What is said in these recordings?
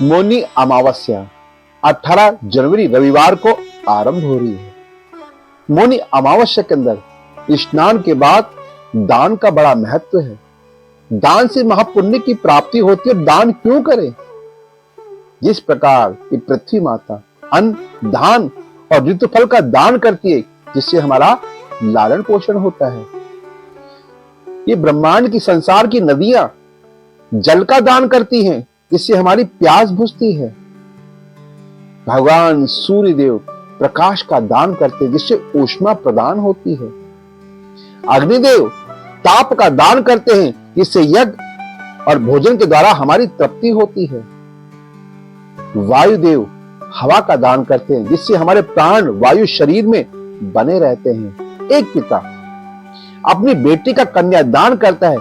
मौनी अमावस्या 18 जनवरी रविवार को आरंभ हो रही है। मौनी अमावस्या के अंदर स्नान के बाद दान का बड़ा महत्व है। दान से महापुण्य की प्राप्ति होती है। दान क्यों करें? जिस प्रकार की पृथ्वी माता अन्न, धान और ऋतुफल का दान करती है, जिससे हमारा लालन पोषण होता है। ये ब्रह्मांड की, संसार की नदियां जल का दान करती हैं, जिससे हमारी प्यास बुझती है। भगवान सूर्य देव प्रकाश का दान करते हैं, जिससे ऊष्मा प्रदान होती है। अग्निदेव ताप का दान करते हैं, जिससे यज्ञ और भोजन के द्वारा हमारी तृप्ति होती है। वायुदेव हवा का दान करते हैं, जिससे हमारे प्राण वायु शरीर में बने रहते हैं। एक पिता अपनी बेटी का कन्यादान करता है,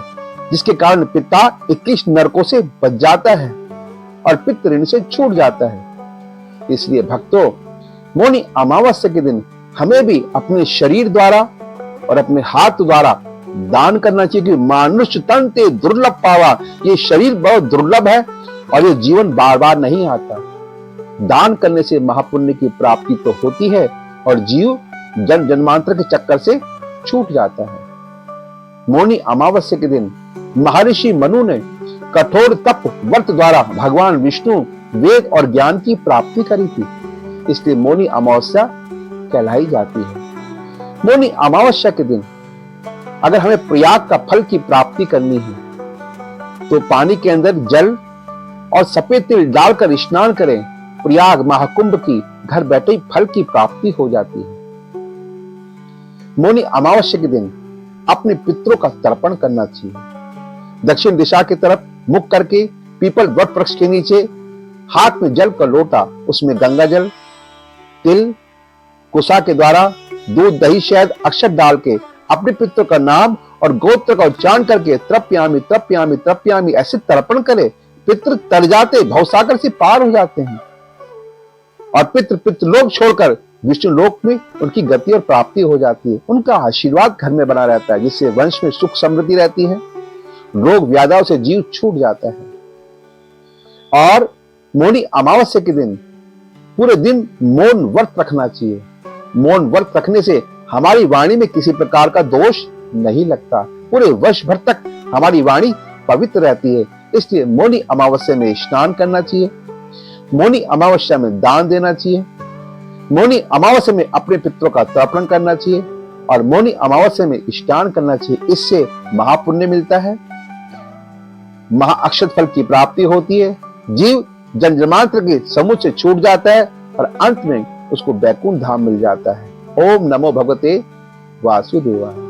जिसके कारण पिता 21 नरकों से बच जाता है और पितृ ऋण से छूट जाता है। इसलिए भक्तों, मौनी अमावस्या के दिन हमें भी अपने शरीर द्वारा और अपने हाथ द्वारा दान करना चाहिए, कि मानुष तन ते दुर्लभ पावा। ये शरीर बहुत दुर्लभ है और ये जीवन बार बार नहीं आता। दान करने से महापुण्य की प्राप्ति तो होती है और जीव जन्म जन्मांतर के चक्कर से छूट जाता है। मौनी अमावस्या के दिन महर्षि मनु ने कठोर तप व्रत द्वारा भगवान विष्णु, वेद और ज्ञान की प्राप्ति करी थी। इसलिए मौनी अमावस्या कहलाई जाती है। मौनी अमावस्या के दिन अगर हमें प्रयाग का फल की प्राप्ति करनी है, तो पानी के अंदर जल और सफेद तिल डालकर स्नान करें। प्रयाग महाकुंभ की घर बैठे ही फल की प्राप्ति हो जाती है। मौनी अमावस्या के दिन अपने पितरों का तर्पण करना चाहिए। दक्षिण दिशा की तरफ मुख करके पीपल वट वृक्ष के नीचे हाथ में जल का लोटा, उसमें गंगा जल, तिल, कुसा के द्वारा दूध, दही, शहद, अक्षत डाल के अपने पितरों का नाम और गोत्र का उच्चारण करके तृप्यामि तृप्यामि तृप्यामि ऐसे तर्पण करे। पितृ तर जाते, भवसागर से पार हो जाते हैं और पितृलोक छोड़कर विष्णु लोक में उनकी गति और प्राप्ति हो जाती है। उनका आशीर्वाद घर में बना रहता है, जिससे वंश में सुख समृद्धि रहती है, रोग व्याधियों से जीव छूट जाता है। और मौनी अमावस्या के दिन पूरे दिन मौन व्रत रखना चाहिए। मौन व्रत रखने से हमारी वाणी में किसी प्रकार का दोष नहीं लगता। पूरे वर्ष भर तक हमारी वाणी पवित्र रहती है। इसलिए मौनी अमावस्या में स्नान करना चाहिए। मौनी अमावस्या में दान देना चाहिए। मौनी अमावस्या में अपने पितरों का तर्पण करना चाहिए और मौनी अमावस्या में स्नान करना चाहिए। इससे महापुण्य मिलता है, महा अक्षत फल की प्राप्ति होती है। जीव जन्म जन्मांतर के समुद्र से छूट जाता है और अंत में उसको बैकुंठ धाम मिल जाता है। ओम नमो भगवते वासुदेवाय।